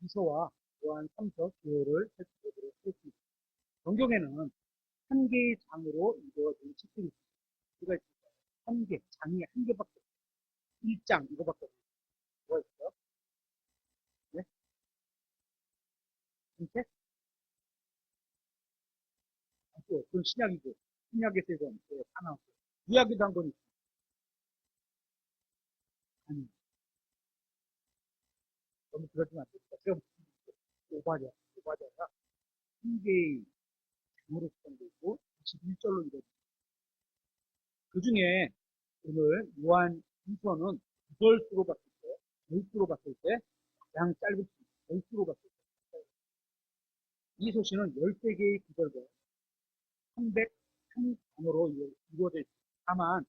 2서와 요한 3서 주요를 살펴보도록 하겠습니다. 성경에는 한 개의 장으로 이루어진 책들이 있습니다. 한 개, 장이 한 개밖에 없어요. 1장 이거밖에 없어요. 뭐가 있어요? 네? 전체? 또 그건 신약이고 신약에서 이건 하나 구약에도 한 건 있어요. 아니, 너무 그러지 마세요. 제가 오바자가 한 개의 장으로 구성되고 21절로 이루어집니다. 그 중에 오늘 요한 2서는 구절수로 봤을 때, 절수로 봤을 때 가장 짧은 절수로 봤을 때 이 소시는 13개의 구절과 301 단어로 이루어져 있습니다. 다만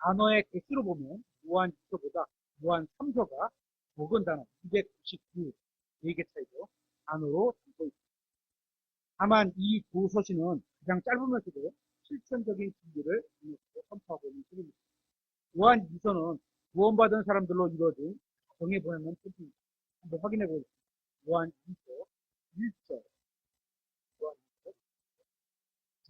단어의 개수로 보면 요한 2서보다 요한 3서가 적은 단어 299 4개 차이로 단어로 담고 있습니다. 다만 이 두 서신은 가장 짧으면서도 실천적인 진리를 선포하고 있는 책입니다. 요한 2서는 구원받은 사람들로 이루어진 가정에 보내는 책입니다. 한번 확인해 보겠습니다. 요한 2서 1절 요한 2서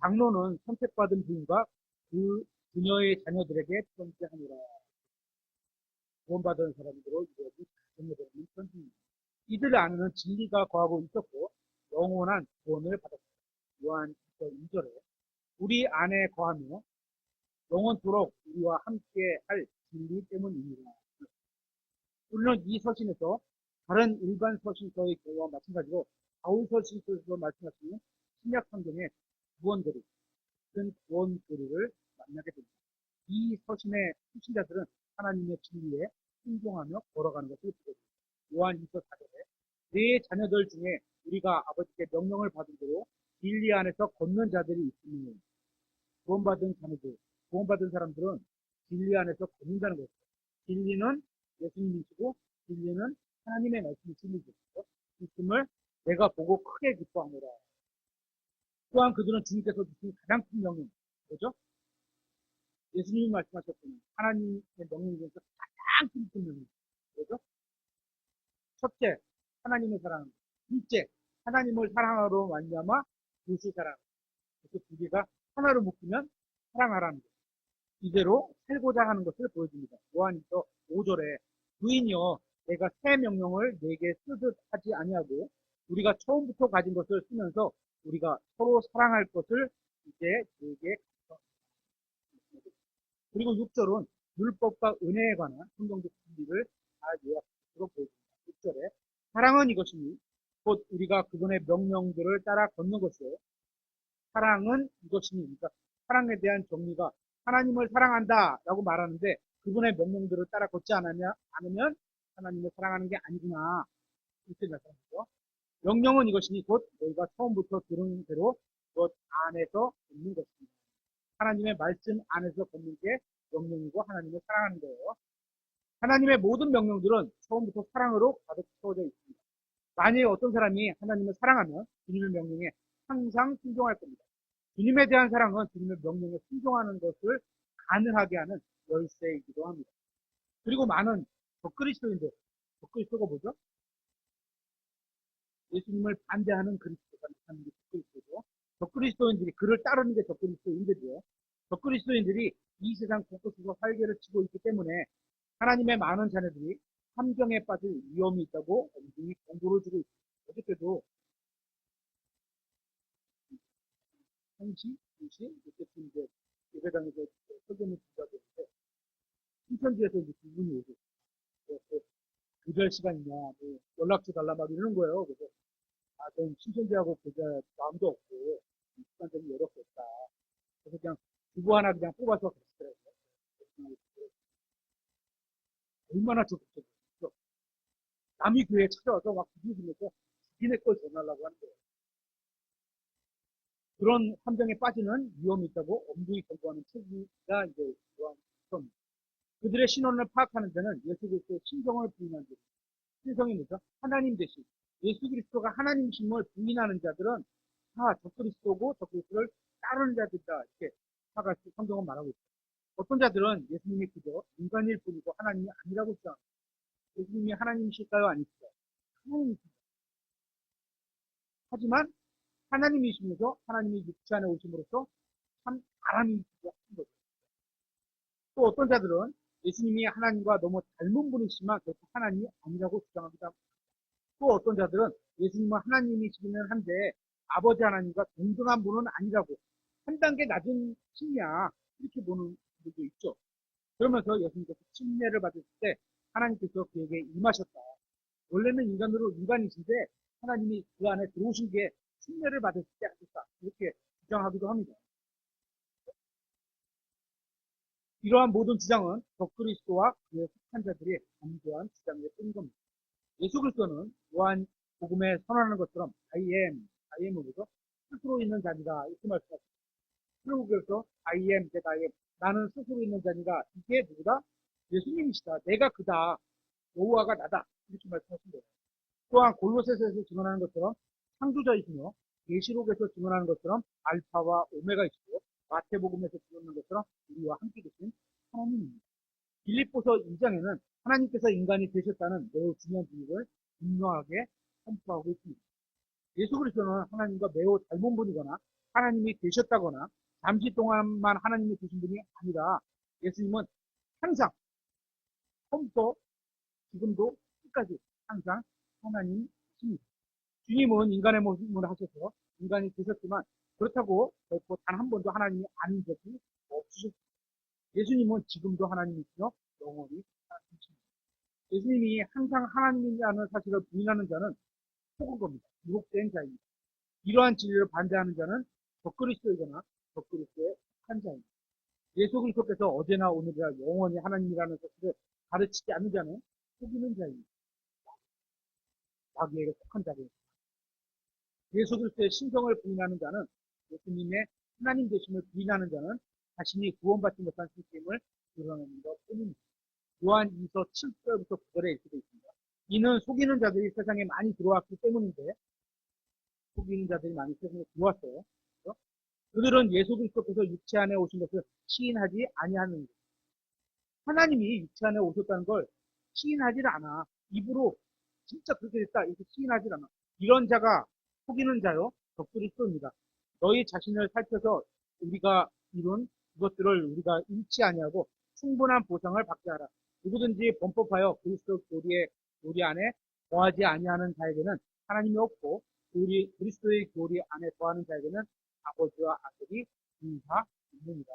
장로는 선택받은 부인과 그 그녀의 자녀들에게 편지하니라. 구원받은 사람들로 이루어진 가정에 보내는 편지입니다. 이들 안에는 진리가 거하고 있었고 영원한 구원을 받았습니다. 요한 2서 2절에 우리 안에 거하며 영원토록 우리와 함께 할 진리 때문입니다. 우리는 이 서신에서 다른 일반 서신서의 경우와 마찬가지로 바울 서신서에서 말씀하시는 신약 성경의 구원들이 같은 구원 교리를 만나게 됩니다. 이 서신의 수신자들은 하나님의 진리에 순종하며 걸어가는 것을 보게 됩니다. 요한 2서 4절에 내 자녀들 중에 우리가 아버지께 명령을 받은 대로 진리 안에서 걷는 자들이 있으니 구원받은 자녀들, 구원받은 사람들은 진리 안에서 걷는다는 것이죠. 진리는 예수님이시고 진리는 하나님의 말씀이 진리죠. 있음을 내가 보고 크게 기뻐하노라. 또한 그들은 주님께서 주신 가장 큰 명령, 뭐죠? 예수님이 말씀하셨더니 하나님의 명령 중에서 가장 큰 명령, 뭐죠? 첫째, 하나님을 사랑하는 것. 둘째, 하나님을 사랑하러 말미암아 그것을 사랑하는 것. 그 두 개가 하나로 묶이면 사랑하라는 것. 이대로 살고자 하는 것을 보여줍니다. 요한일서 5절에 부인이여 내가 새 명령을 내게 쓰듯 하지 아니하고 우리가 처음부터 가진 것을 쓰면서 우리가 서로 사랑할 것을 이제 내게 가르쳤습니다. 그리고 6절은 율법과 은혜에 관한 성경적 진리를 잘 요약으로 보여줍니다. 6절에 사랑은 이것이니 곧 우리가 그분의 명령들을 따라 걷는 것이요. 사랑은 이것이니 그러니까 사랑에 대한 정리가 하나님을 사랑한다 라고 말하는데 그분의 명령들을 따라 걷지 않으면 하나님을 사랑하는 게 아니구나 이렇게 말씀하죠. 명령은 이것이니 곧 너희가 처음부터 들은 대로 그것 안에서 걷는 것입니다. 하나님의 말씀 안에서 걷는 게 명령이고 하나님을 사랑하는 거예요. 하나님의 모든 명령들은 처음부터 사랑으로 가득 채워져 있습니다. 만약에 어떤 사람이 하나님을 사랑하면 주님의 명령에 항상 순종할 겁니다. 주님에 대한 사랑은 주님의 명령에 순종하는 것을 가능하게 하는 열쇠이기도 합니다. 그리고 많은 적그리스도인들, 적그리스도가 뭐죠? 예수님을 반대하는 그리스도가 나타나는 게 적그리스도죠. 적그리스도인들이 그를 따르는 게 적그리스도인들이요. 적그리스도인들이 이 세상 곳곳에서 활개를 치고 있기 때문에 하나님의 많은 자녀들이 함정에 빠질 위험이 있다고 엄중히 공고를 주고 있습니다. 어저께도 한시, 2시, 이때쯤 이제 예배당에서 설교를 준비하고 신천지에서 이제 두 분이 오고, 교절 시간이냐, 뭐, 연락처 달라 막 이러는 거예요. 그래서, 좀 신천지하고 교절 마음도 없고, 시간 좀 여롭겠다. 그래서 그냥 주부 하나 그냥 뽑아서 그랬더라고요. 얼마나 적극적이죠. 남이 교회에 찾아와서 막 부르면서 자기네 걸 전하려고 하는 거예요. 그런 함정에 빠지는 위험이 있다고 엄중히 경고하는 책이가 이제 이러한 것입니다. 그들의 신원을 파악하는 데는 예수 그리스도의 신성을 부인한 자, 신성이 뭐죠? 하나님 대신 예수 그리스도가 하나님심을 부인하는 자들은 다 적그리스도고 적그리스도를 따르는 자들이다 이렇게 성경은 말하고 있어요. 어떤 자들은 예수님이 그저 인간일 뿐이고 하나님이 아니라고 주장합니다. 예수님이 하나님이실까요? 아니실까요? 하나님이십니다. 하지만 하나님이시면서 하나님이 육체 안에 오심으로써 참 사람이시기도 한 거죠. 또 어떤 자들은 예수님이 하나님과 너무 닮은 분이시지만 결코 하나님이 아니라고 주장하기도 합니다. 또 어떤 자들은 예수님은 하나님이시기는 한데 아버지 하나님과 동등한 분은 아니라고, 한 단계 낮은 신이야, 이렇게 보는 분들도 있죠. 그러면서 예수님께서 침례를 받으실 때 하나님께서 그에게 임하셨다. 원래는 인간으로 인간이신데 하나님이 그 안에 들어오신 게 침례를 받으실 때 하셨다. 이렇게 주장하기도 합니다. 이러한 모든 주장은 적그리스도와 그의 속한 자들이 강조한 주장일 뿐인 겁니다. 예수 그리스도는 요한 복음에 선언하는 것처럼 I am으로서 스스로 있는 자니라 이렇게 말씀하셨습니다. 그리고 그래서 I am that I am, 나는 스스로 있는 자니라, 이게 누구다? 예수님이시다. 내가 그다. 여호와가 나다. 이렇게 말씀하신 거예요. 또한 골로새서에서 증언하는 것처럼 창조자이시며 계시록에서 증언하는 것처럼 알파와 오메가이시고 마태복음에서 증언하는 것처럼 우리와 함께 계신 하나님입니다. 빌립보서 2장에는 하나님께서 인간이 되셨다는 매우 중요한 비밀을 분명하게 선포하고 있습니다. 예수 그리스도는 하나님과 매우 닮은 분이거나 하나님이 되셨다거나 잠시 동안만 하나님이 되신 분이 아니라 예수님은 항상 처음부터 지금도 끝까지 항상 하나님이십니다. 주님은 인간의 모습을 하셔서 인간이 되셨지만 그렇다고 결코 단 한 번도 하나님이 아닌 적이 없으셨습니다. 예수님은 지금도 하나님이시며 영원히 하나님이십니다. 예수님이 항상 하나님이라는 사실을 부인하는 자는 속은 겁니다. 유혹된 자입니다. 이러한 진리를 반대하는 자는 적그리스도이거나 적그리스도의 속한 자입니다. 예수 그리스도께서 어제나 오늘이나 영원히 하나님이라는 사실을 가르치지 않는 자는 속이는 자입니다. 자기에게 속한 자입니다. 예수 그리스도의 신성을 부인하는 자는, 예수님의 하나님 되심을 부인하는 자는 자신이 구원받지 못한 신임을 드러내는 것 뿐입니다. 요한 2서 7절부터 9절에 이렇게 되어 있습니다. 이는 속이는 자들이 세상에 많이 들어왔기 때문인데, 속이는 자들이 많이 세상에 들어왔어요. 그렇죠? 그들은 예수 그리스도께서 육체 안에 오신 것을 시인하지 아니하는 것. 하나님이 육체 안에 오셨다는 걸 시인하지 않아. 입으로 진짜 그렇게 됐다 이렇게 시인하지 않아. 이런 자가 속이는 자요 적그리스도입니다. 너희 자신을 살펴서 우리가 이룬 그것들을 우리가 잃지 아니하고 충분한 보상을 받게 하라. 누구든지 범법하여 그리스도 교리 안에 거하지 아니하는 자에게는 하나님이 없고 그리스도의 교리 안에 거하는 자에게는 아버지와 아들이 인사 있느니라.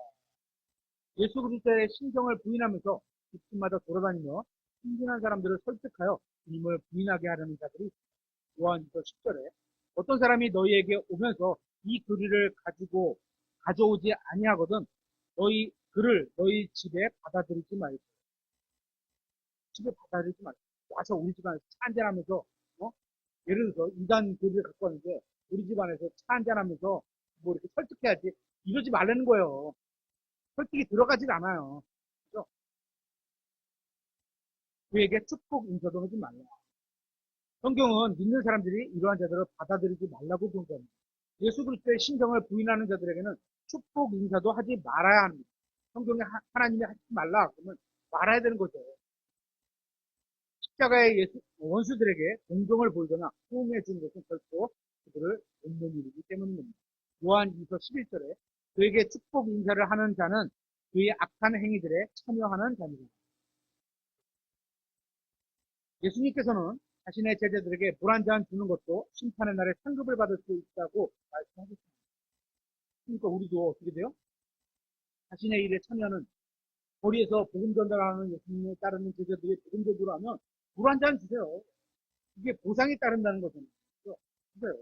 예수 그리스도의 신성을 부인하면서 집집마다 돌아다니며 힘든한 사람들을 설득하여 주님을 부인하게 하려는 자들이 요한일서 10절에 어떤 사람이 너희에게 오면서 이 교리를 가지고 가져오지 아니하거든 너희 그를 너희 집에 받아들이지 말고, 집에 받아들이지 말고 와서 우리 집안에서 차 한잔하면서 예를 들어서 이단 교리를 갖고 왔는데 우리 집안에서 차 한잔하면서 뭐 이렇게 설득해야지, 이러지 말라는 거예요. 설득이 들어가질 않아요. 그죠? 그에게 축복 인사도 하지 말라. 성경은 믿는 사람들이 이러한 자들을 받아들이지 말라고 경고합니다. 예수 그리스도의 신성을 부인하는 자들에게는 축복 인사도 하지 말아야 합니다. 성경에 하나님이 하지 말라 그러면 말아야 되는 거죠. 십자가의 원수들에게 동정을 보이거나 호응해 주는 것은 결코 그들을 돕는 일이기 때문입니다. 요한 2서 11절에 그에게 축복 인사를 하는 자는 그의 악한 행위들에 참여하는 자입니다. 예수님께서는 자신의 제자들에게 물 한 잔 주는 것도 심판의 날에 상급을 받을 수 있다고 말씀하셨습니다. 그러니까 우리도 어떻게 돼요? 자신의 일에 참여하는, 거리에서 복음 전달하는 예수님을 따르는 제자들이 복음 전도를 하면 물 한 잔 주세요. 이게 보상이 따른다는 거잖아요. 주세요.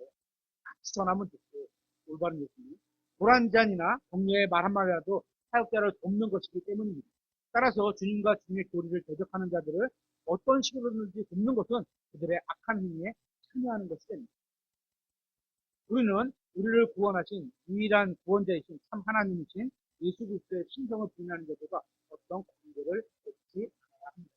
같이 전하면 좋고, 올바른 예수님. 물 한 잔이나 격려의 말 한마디라도 사역자를 돕는 것이기 때문입니다. 따라서 주님과 주님의 교리를 대적하는 자들을 어떤 식으로든지 돕는 것은 그들의 악한 행위에 참여하는 것이 됩니다. 우리는 우리를 구원하신 유일한 구원자이신 참 하나님이신 예수 그리스도의 신성을 부인하는 자들과 어떤 관계를 맺지 않아야 합니다.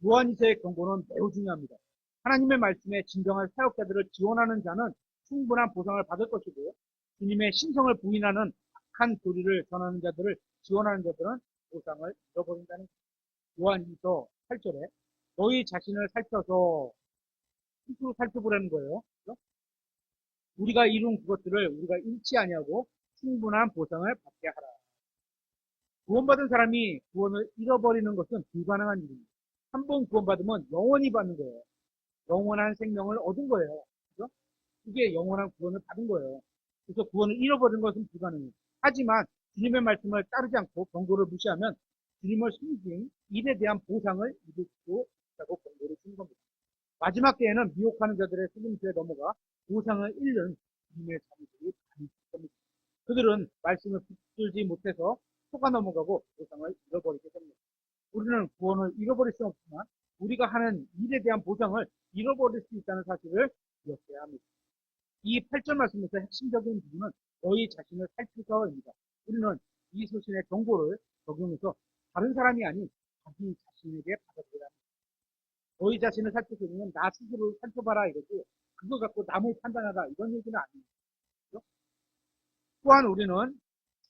요한이서의 경고는 매우 중요합니다. 하나님의 말씀에 진정한 사역자들을 지원하는 자는 충분한 보상을 받을 것이고, 주님의 신성을 부인하는 악한 교리를 전하는 자들을 지원하는 자들은 보상을 잃어버린다는 것입니다. 요한2서 8절에 너희 자신을 살펴서 스스로 살펴보라는 거예요. 그렇죠? 우리가 이룬 그것들을 우리가 잃지 아니하고 충분한 보상을 받게 하라. 구원받은 사람이 구원을 잃어버리는 것은 불가능한 일입니다. 한 번 구원받으면 영원히 받는 거예요. 영원한 생명을 얻은 거예요. 그죠? 그게 영원한 구원을 받은 거예요. 그래서 구원을 잃어버리는 것은 불가능해요. 하지만 주님의 말씀을 따르지 않고 경고를 무시하면 주님을 숨긴 일에 대한 보상을 입을 수 있다고 경고를 주는 겁니다. 마지막 때에는 미혹하는 자들의 속임수에 넘어가 보상을 잃는 주님의 자녀들이 많이 있을 겁니다. 그들은 말씀을 붙들지 못해서 속아 넘어가고 보상을 잃어버리게 됩니다. 우리는 구원을 잃어버릴 수는 없지만 우리가 하는 일에 대한 보상을 잃어버릴 수 있다는 사실을 기억해야 합니다. 이 8절 말씀에서 핵심적인 부분은 너희 자신을 살피서입니다. 우리는 이 소신의 경고를 적용해서 다른 사람이 아닌 자기 자신에게 받아들여야 합니다. 너희 자신을 살피서는 나 스스로를 살펴봐라 이거지 그거 갖고 남을 판단하라 이런 얘기는 아닙니다. 또한 우리는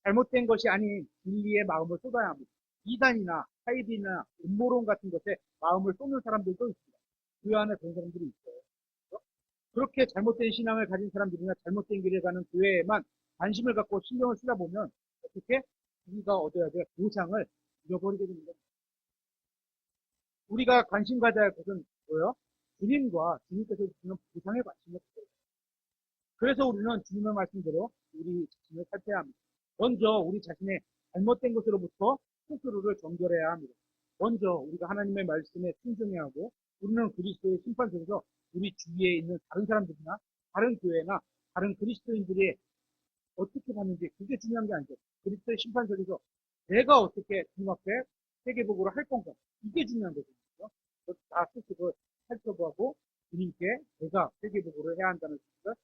잘못된 것이 아닌 진리의 마음을 쏟아야 합니다. 이단이나 사이비나 음모론 같은 것에 마음을 쏟는 사람들도 있습니다. 그 안에 그런 사람들이 있어요. 그렇게 잘못된 신앙을 가진 사람들이나 잘못된 길에 가는 교회에만 관심을 갖고 신경을 쓰다 보면 어떻게 우리가 얻어야 될 보상을 잃어버리게 됩니다. 우리가 관심 가져야 할 것은 뭐예요? 주님과 주님께서 주시는 보상에 관심을 가져야 돼요. 그래서 우리는 주님의 말씀대로 우리 자신을 살펴야 합니다. 먼저 우리 자신의 잘못된 것으로부터 스스로를 정결해야 합니다. 먼저 우리가 하나님의 말씀에 순종해야 하고 우리는 그리스도의 심판 속에서 우리 주위에 있는 다른 사람들이나 다른 교회나 다른 그리스도인들이 어떻게 봤는지 그게 중요한 게 아니죠. 그리스도의 심판 속에서 내가 어떻게 주님 앞에 세계복으로 할 건가 이게 중요한 거거든요. 나 스스로 살펴보고 주님께 내가 세계복으로 해야 한다는 것을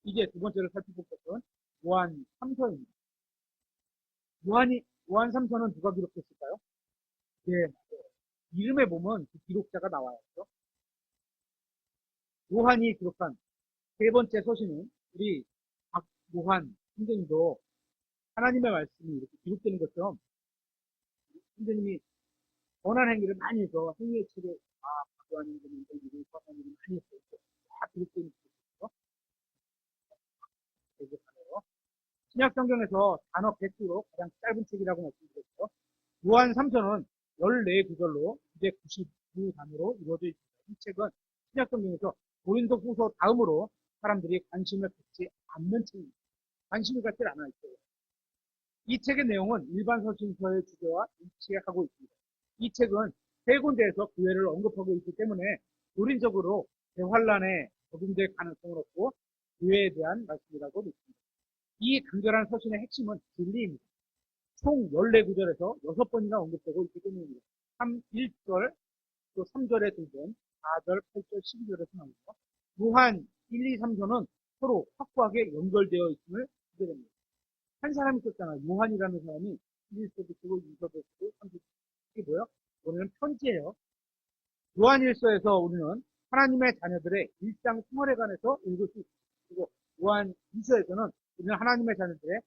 이제 두 번째로 살펴볼 것은 요한 3서입니다. 요한 3서는 누가 기록했을까요? 네, 이름에 보면 그 기록자가 나와요. 그렇죠? 요한이 기록한 세 번째 서신은 우리 박요한 선생님도 하나님의 말씀이 이렇게 기록되는 것처럼 선생님이 선한 행위를 많이 해서 행위의 책에 박요한이 이런 일을 선한 일을 많이 했어요. 다 기록되는 것이죠. 계속하네요. 신약 성경에서 단어 개수로 가장 짧은 책이라고 말씀드렸죠. 요한 3서는 14구절로 299단어로 이루어져 있습니다. 이 책은 신약 성경에서 고린도 후서 다음으로 사람들이 관심을 갖지 않는 책입니다. 관심을 갖지 않아 있어요. 이 책의 내용은 일반 서신서의 주제와 일치하고 있습니다. 이 책은 세 군데에서 교회를 언급하고 있기 때문에 교린적으로 대환란에 적용될 가능성은 없고 교회에 대한 말씀이라고 믿습니다. 이 간결한 서신의 핵심은 진리입니다. 총 14구절에서 6번이나 언급되고 있기 때문입니다. 1절, 또 3절에 두 번, 4절, 8절, 12절에서 나옵니다. 요한 1, 2, 3절은 서로 확고하게 연결되어 있음을 보게 됩니다. 한 사람이 썼잖아요. 요한이라는 사람이 1서도 쓰고 2서도 쓰고 3서도 쓰고 이게 뭐예요? 이거는 편지예요. 요한 1서에서 우리는 하나님의 자녀들의 일상 생활에 관해서 읽을 수 있습니다. 그리고 요한 2서에서는 우리는 하나님의 자녀들의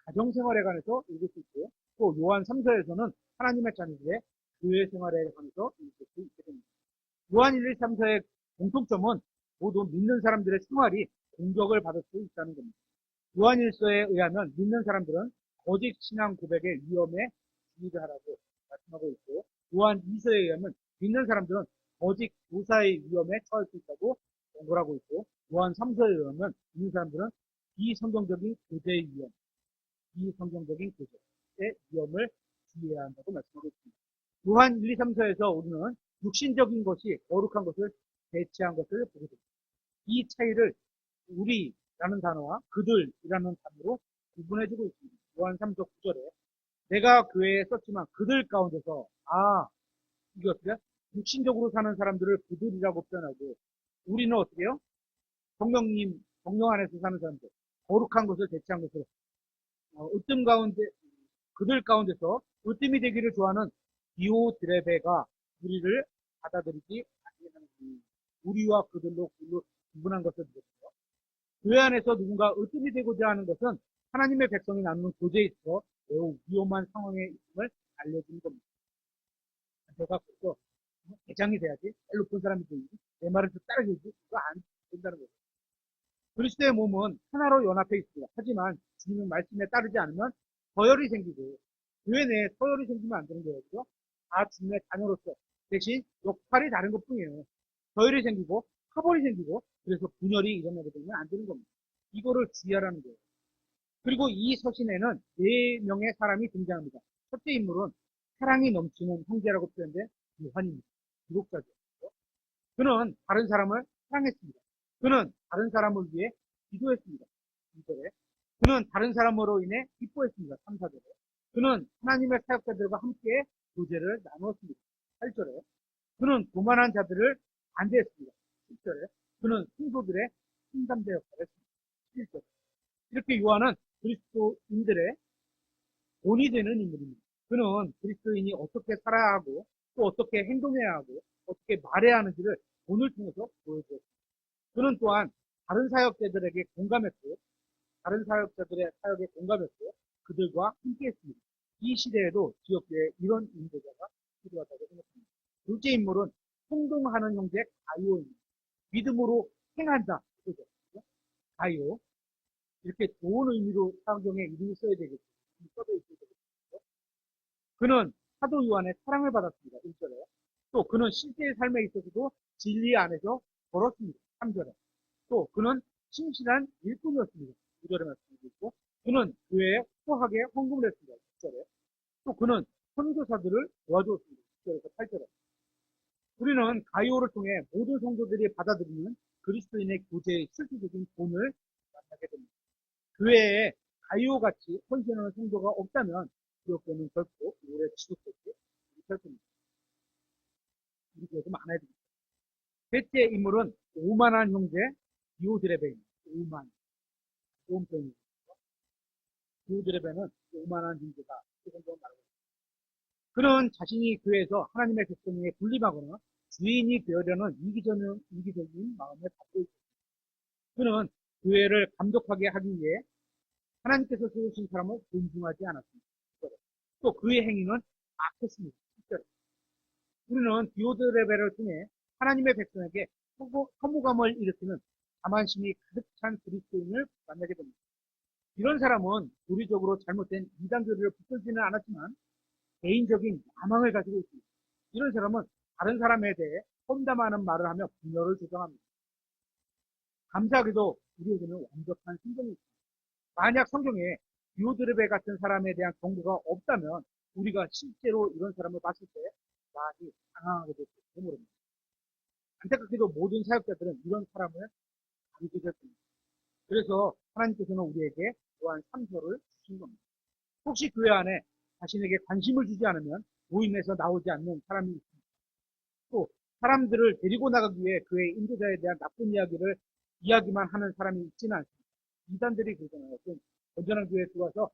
가정생활에 관해서 읽을 수 있고요. 또 요한 3서에서는 하나님의 자녀들의 교회 생활에 관해서 읽을 수 있게 됩니다. 요한 1, 2, 3서의 공통점은 모두 믿는 사람들의 생활이 공격을 받을 수 있다는 겁니다. 요한 1서에 의하면 믿는 사람들은 거짓 신앙 고백의 위험에 주의를 하라고 말씀하고 있고 요한 2서에 의하면 믿는 사람들은 거짓 교사의 위험에 처할 수 있다고 경고하고 있고 요한 3서에 의하면 믿는 사람들은 비성경적인 교제의 위험, 비성경적인 교제의 위험을 주의해야 한다고 말씀하고 있습니다. 요한 1, 2, 3서에서 우리는 육신적인 것이 거룩한 것을 대체한 것을 보게 됩니다. 이 차이를 우리라는 단어와 그들이라는 단어로 구분해주고 있습니다. 요한 3서 9절에 내가 교회에 썼지만 그들 가운데서 이게 어떻게 육신적으로 사는 사람들을 그들이라고 표현하고 우리는 어떻게 해요? 성령 안에서 사는 사람들 거룩한 것을 대체한 것을 으뜸 가운데 그들 가운데서 으뜸이 되기를 좋아하는 디오드레베가 우리를 받아들이지 아니하는 우리와 그들로 구분한 것을 보겠습니다. 교회 안에서 누군가 으뜸이 되고자 하는 것은 하나님의 백성이 나누는 교제에 있어 매우 위험한 상황에 있음을 알려주는 겁니다. 내가 그래서 대장이 돼야지, 제일 높은 사람이 돼야지, 내 말을 좀 따라줘야지, 그거 안 된다는 거죠. 그리스도의 몸은 하나로 연합해 있습니다. 하지만 주님의 말씀에 따르지 않으면 서열이 생기고 교회 내에 서열이 생기면 안 되는 거예요. 그죠? 다 주님의 자녀로서 대신 역할이 다른 것 뿐이에요. 서열이 생기고 파벌이 생기고 그래서 분열이 일어나게 되면 안 되는 겁니다. 이거를 주의하라는 거예요. 그리고 이 서신에는 네 명의 사람이 등장합니다. 첫째 인물은 사랑이 넘치는 형제라고 표현된 요한입니다. 기록자죠. 그는 다른 사람을 사랑했습니다. 그는 다른 사람을 위해 기도했습니다. 2절에. 그는 다른 사람으로 인해 기뻐했습니다. 3, 4절에. 그는 하나님의 사역자들과 함께 교제를 나누었습니다. 8절에. 그는 교만한 자들을 반대했습니다. 10절에. 그는 성도들의 상담자 역할을 했습니다. 11절에. 이렇게 요한은 그리스도인들의 본이 되는 인물입니다. 그는 그리스도인이 어떻게 살아야 하고 또 어떻게 행동해야 하고 어떻게 말해야 하는지를 본을 통해서 보여주었습니다. 그는 또한 다른 사역자들에게 공감했고 다른 사역자들의 사역에 공감했고 그들과 함께했습니다. 이 시대에도 지역교회에 이런 인도자가 필요하다고 생각합니다. 둘째 인물은 행동하는 형제 가이오입니다. 믿음으로 행한다. 그죠? 가이오. 이렇게 좋은 의미로 성경에 이름을 써야 되겠죠. 써져 있어야 되겠죠. 그는 사도 요한의 사랑을 받았습니다. 1절에. 또 그는 실제의 삶에 있어서도 진리 안에서 걸었습니다. 3절에. 또 그는 신실한 일꾼이었습니다. 9절에 말씀드리고 있고 그는 교회에 후하게 헌금을 했습니다. 6절에. 또 그는 선교사들을 도와주었습니다. 6절에서 8절에. 우리는 가이오를 통해 모든 성도들이 받아들이는 그리스도인의 교제의 실질적인 본을 만나게 됩니다. 교회에 가이오같이 헌신하는 성도가 없다면 기독교는 결코 오래 지속되지 못할 겁니다. 우리 교회도 많아야 됩니다. 셋째 인물은 오만한 형제 디오드레베입니다. 오만. 오음병입니다. 디오드레베는 오만한 형제다. 이런 걸 말하고 있습니다. 그는 자신이 교회에서 하나님의 백성에 분림하거나 주인이 되려는 이기적인 마음을 갖고 있습니다. 그는 교회를 감독하게 하기 위해 하나님께서 세우신 사람을 존중하지 않았습니다. 또 그의 행위는 악했습니다. 우리는 디오드레베를 통해 하나님의 백성에게 허무감을 일으키는 자만심이 가득 찬 그리스도인을 만나게 됩니다. 이런 사람은 도리적으로 잘못된 이단교리를 붙들지는 않았지만 개인적인 야망을 가지고 있습니다. 이런 사람은 다른 사람에 대해 험담하는 말을 하며 분열을 조장합니다. 감사하게도 우리에게는 완벽한 성경이 있습니다. 만약 성경에 디오드레베 같은 사람에 대한 경고가 없다면 우리가 실제로 이런 사람을 봤을 때 많이 당황하게 될지 모릅니다. 안타깝게도 모든 사역자들은 이런 사람을 가리게 될 겁니다. 그래서 하나님께서는 우리에게 또한 3서를 주신 겁니다. 혹시 교회 안에 자신에게 관심을 주지 않으면 모임에서 나오지 않는 사람이 있습니다. 또 사람들을 데리고 나가기 위해 그의 인도자에 대한 나쁜 이야기만 하는 사람이 있지는 않습니다. 이단들이 그러잖아요. 건전한 교회에 들어와서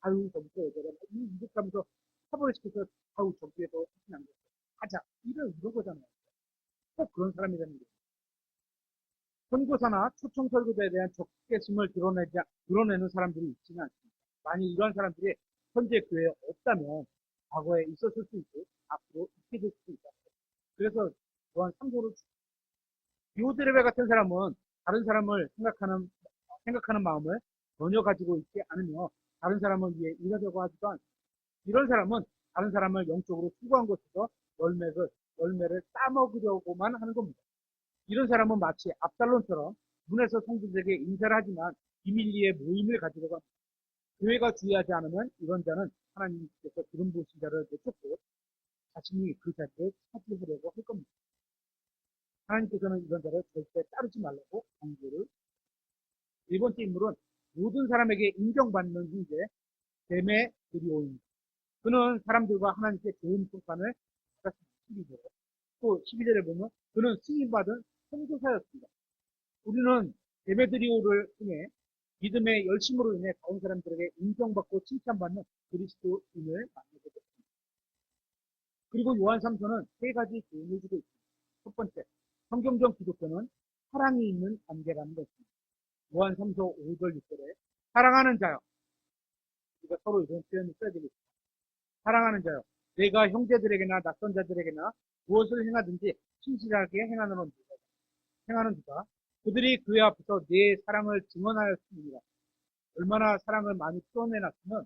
아유 저부터 여자가 이직하면서 사보를 시켜서 아유 저기에서 하시면 안 돼. 하자. 이런 거잖아요. 꼭 그런 사람이라는 거예요. 선교사나 초청 설교자에 대한 적개심을 드러내는 사람들이 있지는 않습니다. 만약 이러한 사람들이 현재 교회에 없다면 과거에 있었을 수 있고 앞으로 있게 될 수도 있다. 그래서 또한 참고로 디오드레베 같은 사람은 다른 사람을 생각하는 마음을 전혀 가지고 있지 않으며 다른 사람을 위해 일하려고 하지도 않습니다. 이런 사람은 다른 사람을 영적으로 추구한 것에서 열매를 따먹으려고만 하는 겁니다. 이런 사람은 마치 압살론처럼 눈에서 성도들에게 인사를 하지만 비밀리에 모임을 가지려고 합니다. 교회가 주의하지 않으면 이런 자는 하나님께서 기름 부으신 자를 내쫓고 자신이 그 자리에 차지하려고 할 겁니다. 하나님께서는 이런 자를 절대 따르지 말라고 경고를. 네 번째 인물은 모든 사람에게 인정받는 형제 데메드리오입니다. 그는 사람들과 하나님께 좋은 평판을 받았습니다. 12절에. 또 12절에 보면 그는 승인받은 선교사였습니다. 우리는 데메드리오를 통해 믿음의 열심으로 인해 다른 사람들에게 인정받고 칭찬받는 그리스도인을 만나게 됐습니다. 그리고 요한 3서는 세 가지 교훈을 주고 있습니다. 첫 번째, 성경적 기독교는 사랑이 있는 관계라는 것입니다. 요한 3서 5절 6절에 사랑하는 자여, 우리가 서로 이런 표현을 써야 되겠습니다. 사랑하는 자여, 내가 형제들에게나 낯선 자들에게나 무엇을 행하든지 신실하게 행하는 누가 그들이 그의 앞에서 내 사랑을 증언하였습니다. 얼마나 사랑을 많이 표현해놨으면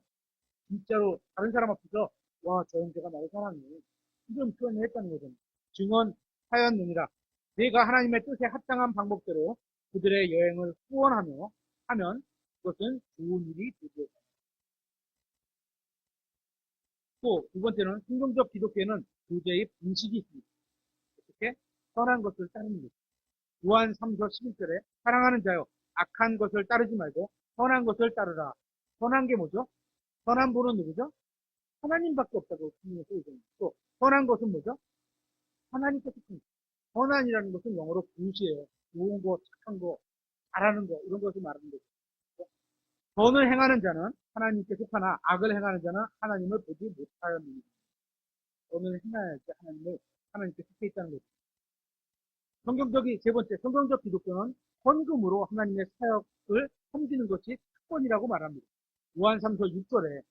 진짜로 다른 사람 앞에서 와, 저 형제가 나를 사랑해. 이런 표현을 했다는 거잖아요. 증언하였느니라. 내가 하나님의 뜻에 합당한 방법대로 그들의 여행을 후원하며 하면 그것은 좋은 일이 되죠. 또 두 번째는 성경적 기독교에는 도저히 분식이 있습니다. 어떻게? 선한 것을 따르는 것. 요한 3서 11절에 사랑하는 자여 악한 것을 따르지 말고 선한 것을 따르라. 선한 게 뭐죠? 선한 분은 누구죠? 하나님밖에 없다고 분명히 써있잖아요. 또 선한 것은 뭐죠? 하나님께 속합니다. 선한이라는 것은 영어로 굿이에요. 좋은 거, 착한 거, 잘하는 거 이런 것을 말하는 거죠. 선을 행하는 자는 하나님께 속하나 악을 행하는 자는 하나님을 보지 못하였느니라. 선을 행해야지 하나님께 속해 있다는 거죠. 세 번째, 성경적 기독교는 헌금으로 하나님의 사역을 섬기는 것이 특권이라고 말합니다. 요한 3서 6절에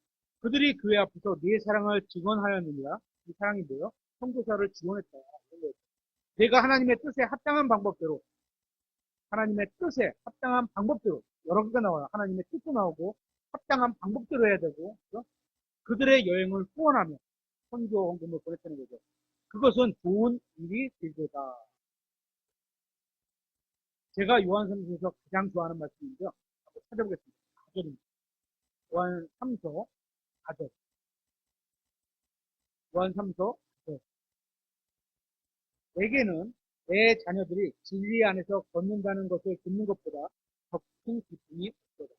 그들이 교회 앞에서 네 사랑을 증언하였느니라. 이 사랑이 뭐예요? 선교사를 지원했다. 내가 하나님의 뜻에 합당한 방법대로 여러 개가 나와요. 하나님의 뜻도 나오고 합당한 방법대로 해야 되고 그렇죠? 그들의 여행을 후원하며 선교 헌금을 보냈다는 거죠. 그것은 좋은 일이 되도다. 제가 요한성서에서 가장 좋아하는 말씀인데요. 한번 찾아보겠습니다. 4절입니다. 요한 3서 4절. 요한 3서 4절. 내게는 내 자녀들이 진리 안에서 걷는다는 것을 듣는 것보다 더 큰 기쁨이 없도다.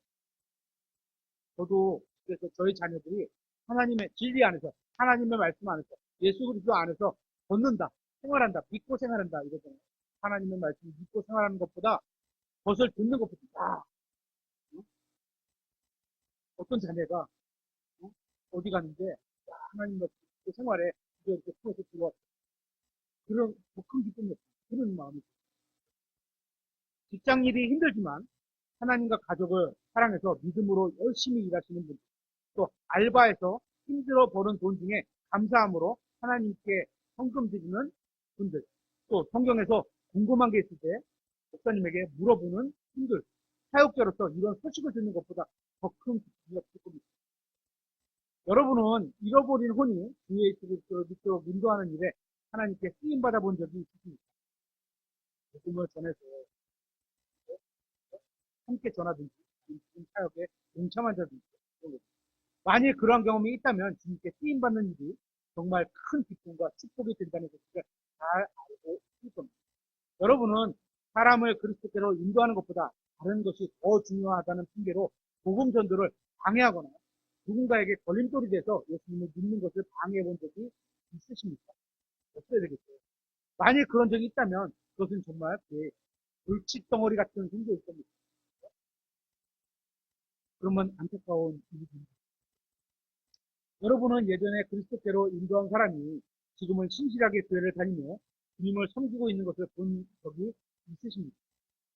저도 그래서 저희 자녀들이 하나님의 진리 안에서, 하나님의 말씀 안에서, 예수 그리스도 안에서 걷는다, 생활한다, 믿고 생활한다 이거잖아요. 하나님의 말씀을 믿고 생활하는 것보다 그것을 듣는 것보다 어떤 자녀가 어디 갔는데 하나님 말씀 믿고 생활에 이렇게 풀어서 들어왔어. 그런 큰 기쁨이 없어요. 그런 마음이 직장 일이 힘들지만 하나님과 가족을 사랑해서 믿음으로 열심히 일하시는 분들, 또 알바에서 힘들어 버는 돈 중에 감사함으로 하나님께 헌금 드리는 분들, 또 성경에서 궁금한 게 있을 때 목사님에게 물어보는 분들, 사역자로서 이런 소식을 듣는 것보다 더 큰 기쁨이 없을 겁니다. 여러분은 잃어버린 혼이 주의 예수를 믿도록 인도하는 일에 하나님께 쓰임 받아본 적이 있습니까? 복음을 전해서 함께 전하든지 사역에 동참한 적이 있어요. 만일 그러한 경험이 있다면 주님께 쓰임받는 일이 정말 큰 기쁨과 축복이 된다는 것을 잘 알고 있을 겁니다. 여러분은 사람을 그리스도께로 인도하는 것보다 다른 것이 더 중요하다는 핑계로 복음 전도를 방해하거나 누군가에게 걸림돌이 돼서 예수님을 믿는 것을 방해해 본 적이 있으십니까? 없어야 되겠어요. 만일 그런 적이 있다면 그것은 정말 불칫덩어리 같은 종교일 겁니다. 그러면 안타까운 일입니다. 여러분은 예전에 그리스도께로 인도한 사람이 지금은 신실하게 교회를 다니며 주님을 섬기고 있는 것을 본 적이 있으십니까?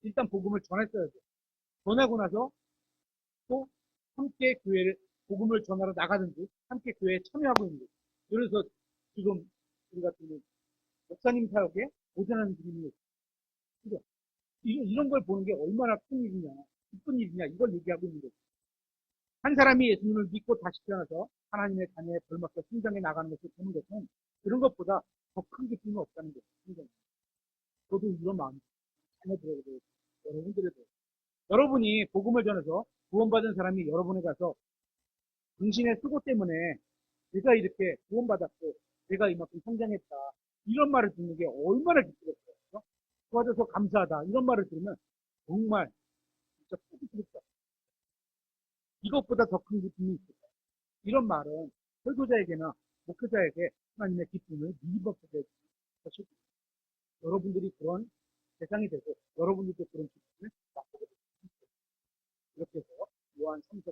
일단 복음을 전했어야죠. 전하고 나서 또 함께 복음을 전하러 나가든지 함께 교회에 참여하고 있는 거죠. 그래서 지금 우리 같은 목사님 사역에 도전하는 분이 있죠. 이런 걸 보는 게 얼마나 큰 일이냐, 기쁜 일이냐, 이걸 얘기하고 있는 거죠. 한 사람이 예수님을 믿고 다시 태어나서 하나님의 자녀에 걸맞게 성장해 나가는 것을 보는 것은 그런 것보다 더 큰 기쁨이 없다는 거죠. 저도 이런 마음이 자녀들에게 대해서, 여러분들에 대해서. 여러분이 복음을 전해서 구원받은 사람이 여러분에 가서 당신의 수고 때문에 내가 이렇게 구원받았고 내가 이만큼 성장했다 이런 말을 듣는 게 얼마나 기쁘겠어요. 도와줘서 감사하다 이런 말을 들으면 정말 진짜 뿌듯했다. 이것보다 더 큰 기쁨이 있을까? 이런 말은 설교자에게나 목회자에게 하나님의 기쁨을 미리받게 해주는 것입니다. 여러분들이 그런 대상이 되고 여러분들도 그런 기쁨을 맛보게 됩니다. 이렇게 해서 요한 3서